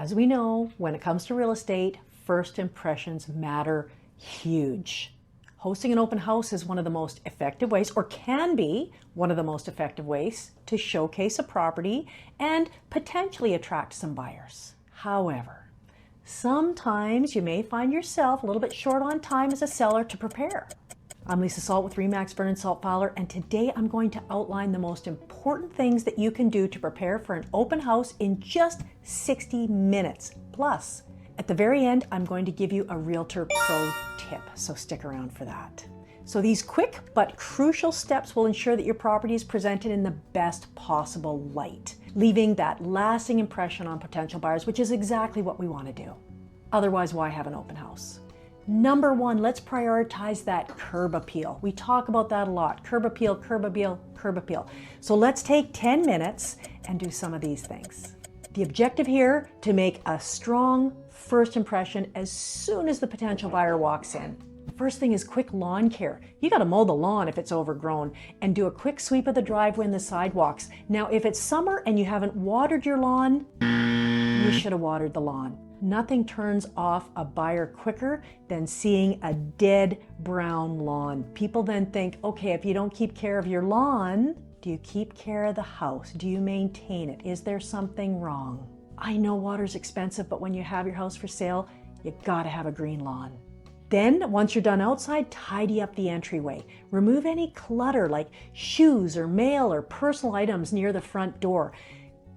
As we know, when it comes to real estate, first impressions matter huge. Hosting an open house is one of the most effective ways, or can be one of the most effective ways, to showcase a property and potentially attract some buyers. However, sometimes you may find yourself a little bit short on time as a seller to prepare. I'm Lisa Salt with RE/MAX Vernon Fowler, and today I'm going to outline the most important things that you can do to prepare for an open house in just 60 minutes. Plus, at the very end, I'm going to give you a Realtor Pro tip, so stick around for that. So these quick but crucial steps will ensure that your property is presented in the best possible light, leaving that lasting impression on potential buyers, which is exactly what we want to do. Otherwise, why have an open house? Number one, let's prioritize that curb appeal. We talk about that a lot. Curb appeal, curb appeal, curb appeal. So let's take 10 minutes and do some of these things. The objective here, to make a strong first impression as soon as the potential buyer walks in. First thing is quick lawn care. You got to mow the lawn if it's overgrown, and do a quick sweep of the driveway and the sidewalks. Now, if it's summer and you haven't watered your lawn, you should have watered the lawn. Nothing turns off a buyer quicker than seeing a dead brown lawn. People then think, okay, if you don't keep care of your lawn, do you keep care of the house? Do you maintain it? Is there something wrong? I know water's expensive, but when you have your house for sale, you gotta have a green lawn. Then, once you're done outside, tidy up the entryway. Remove any clutter like shoes or mail or personal items near the front door.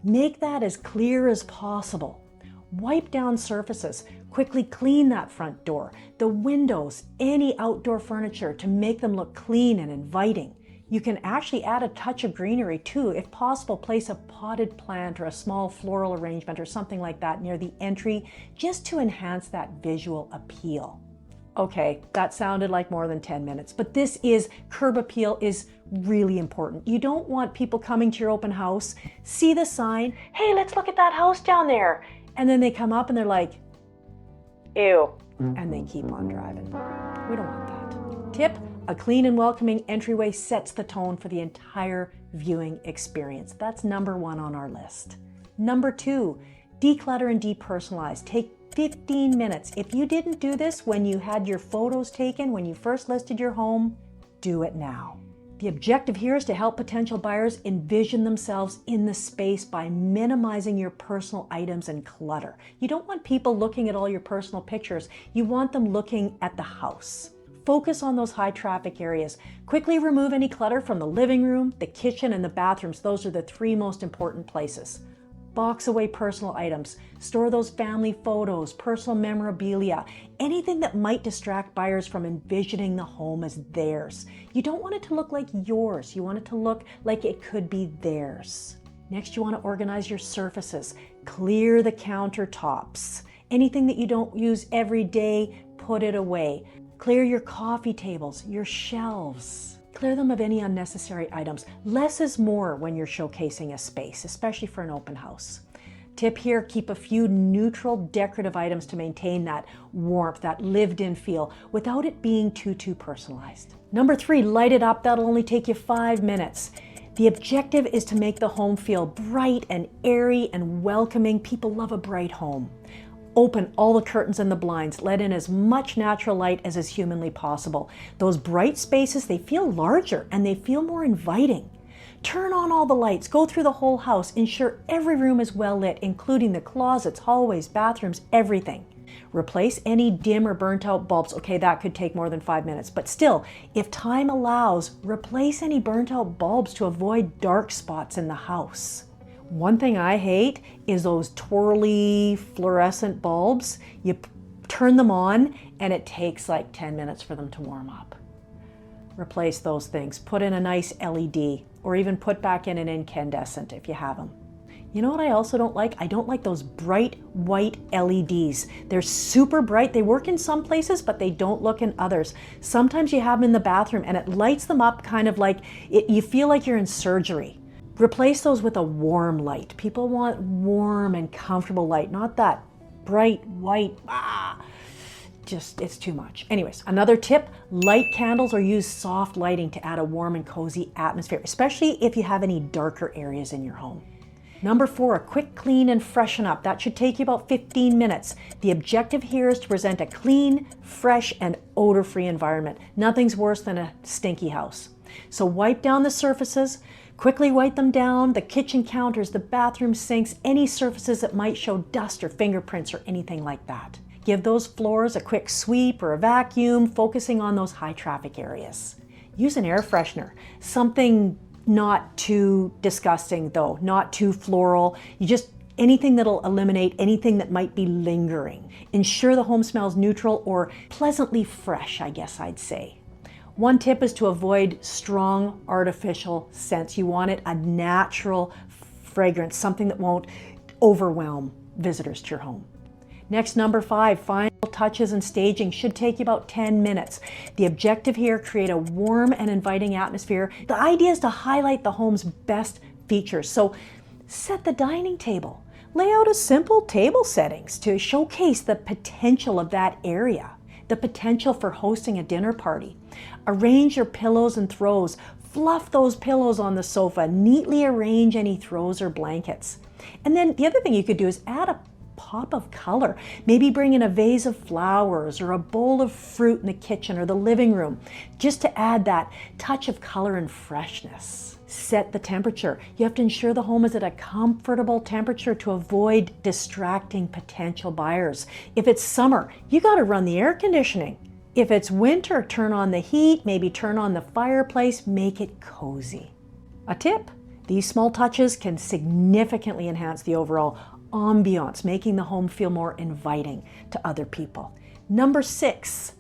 Make that as clear as possible. Wipe down surfaces. Quickly clean that front door, the windows, any outdoor furniture to make them look clean and inviting. You can actually add a touch of greenery too. If possible, place a potted plant or a small floral arrangement or something like that near the entry, just to enhance that visual appeal. Okay, that sounded like more than 10 minutes, but curb appeal is really important. You don't want people coming to your open house, see the sign, hey, let's look at that house down there. And then they come up and they're like, ew, and they keep on driving. We don't want that. Tip, a clean and welcoming entryway sets the tone for the entire viewing experience. That's number one on our list. Number two, declutter and depersonalize. Take 15 minutes. If you didn't do this when you had your photos taken, when you first listed your home, do it now. The objective here is to help potential buyers envision themselves in the space by minimizing your personal items and clutter. You don't want people looking at all your personal pictures. You want them looking at the house. Focus on those high traffic areas. Quickly remove any clutter from the living room, the kitchen, and the bathrooms. Those are the three most important places. Box away personal items. Store those family photos, personal memorabilia, anything that might distract buyers from envisioning the home as theirs. You don't want it to look like yours. You want it to look like it could be theirs. Next, you want to organize your surfaces. Clear the countertops. Anything that you don't use every day, put it away. Clear your coffee tables, your shelves. Clear them of any unnecessary items. Less is more when you're showcasing a space, especially for an open house. Tip here, keep a few neutral decorative items to maintain that warmth, that lived-in feel, without it being too personalized. Number three, light it up. That'll only take you 5 minutes. The objective is to make the home feel bright and airy and welcoming. People love a bright home. Open all the curtains and the blinds. Let in as much natural light as is humanly possible. Those bright spaces, they feel larger and they feel more inviting. Turn on all the lights. Go through the whole house. Ensure every room is well lit, including the closets, hallways, bathrooms, everything. Replace any dim or burnt out bulbs. Okay, that could take more than 5 minutes, but still, if time allows, replace any burnt out bulbs to avoid dark spots in the house. One thing I hate is those twirly fluorescent bulbs. You turn them on and it takes like 10 minutes for them to warm up. Replace those things. Put in a nice LED, or even put back in an incandescent if you have them. You know what I also don't like? I don't like those bright white LEDs. They're super bright. They work in some places, but they don't look in others. Sometimes you have them in the bathroom and it lights them up kind of like, you feel like you're in surgery. Replace those with a warm light. People want warm and comfortable light, not that bright white, it's too much. Anyways, another tip, light candles or use soft lighting to add a warm and cozy atmosphere, especially if you have any darker areas in your home. Number 4, a quick clean and freshen up. That should take you about 15 minutes. The objective here is to present a clean, fresh, and odor-free environment. Nothing's worse than a stinky house. So wipe down the surfaces, quickly wipe them down, the kitchen counters, the bathroom sinks, any surfaces that might show dust or fingerprints or anything like that. Give those floors a quick sweep or a vacuum, focusing on those high traffic areas. Use an air freshener, something not too disgusting though, not too floral. Anything that'll eliminate anything that might be lingering. Ensure the home smells neutral or pleasantly fresh, I guess I'd say. One tip is to avoid strong artificial scents. You want it a natural fragrance, something that won't overwhelm visitors to your home. Next, number 5, final touches and staging should take you about 10 minutes. The objective here, create a warm and inviting atmosphere. The idea is to highlight the home's best features. So set the dining table. Lay out a simple table settings to showcase the potential of that area, the potential for hosting a dinner party. Arrange your pillows and throws. Fluff those pillows on the sofa. Neatly arrange any throws or blankets. And then the other thing you could do is add a pop of color. Maybe bring in a vase of flowers or a bowl of fruit in the kitchen or the living room, just to add that touch of color and freshness. Set the temperature. You have to ensure the home is at a comfortable temperature to avoid distracting potential buyers. If it's summer, you got to run the air conditioning. If it's winter, turn on the heat, maybe turn on the fireplace, make it cozy. A tip, these small touches can significantly enhance the overall ambiance, making the home feel more inviting to other people. Number 6,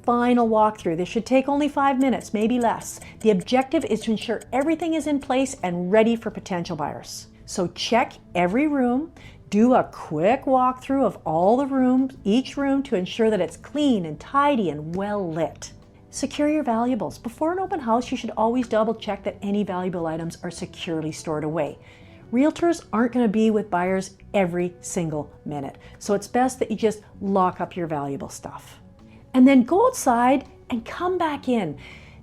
final walkthrough. This should take only 5 minutes, maybe less. The objective is to ensure everything is in place and ready for potential buyers. So check every room, do a quick walkthrough of all the rooms, each room, to ensure that it's clean and tidy and well lit. Secure your valuables. Before an open house, you should always double check that any valuable items are securely stored away. Realtors aren't going to be with buyers every single minute, so it's best that you just lock up your valuable stuff. And then go outside and come back in.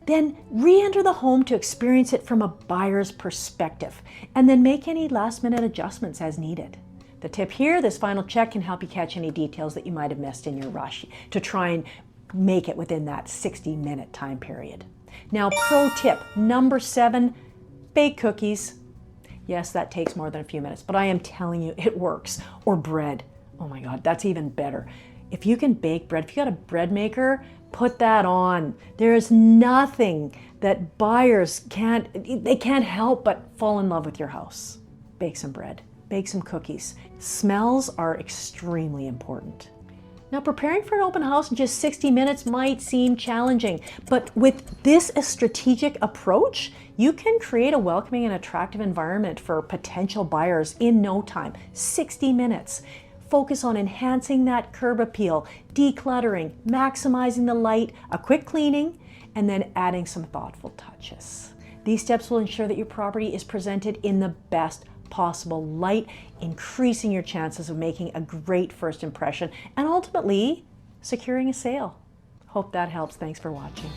Then re-enter the home to experience it from a buyer's perspective, and then make any last-minute adjustments as needed. The tip here, this final check can help you catch any details that you might have missed in your rush to try and make it within that 60-minute time period. Now, pro tip number 7, bake cookies. Yes, that takes more than a few minutes, but I am telling you, it works. Or bread. Oh my God, that's even better. If you can bake bread, if you got a bread maker, put that on. There is nothing that buyers can't help but fall in love with your house. Bake some bread, bake some cookies. Smells are extremely important. Now, preparing for an open house in just 60 minutes might seem challenging, but with this strategic approach, you can create a welcoming and attractive environment for potential buyers in no time, 60 minutes. Focus on enhancing that curb appeal, decluttering, maximizing the light, a quick cleaning, and then adding some thoughtful touches. These steps will ensure that your property is presented in the best possible light, increasing your chances of making a great first impression and ultimately securing a sale. Hope that helps. Thanks for watching.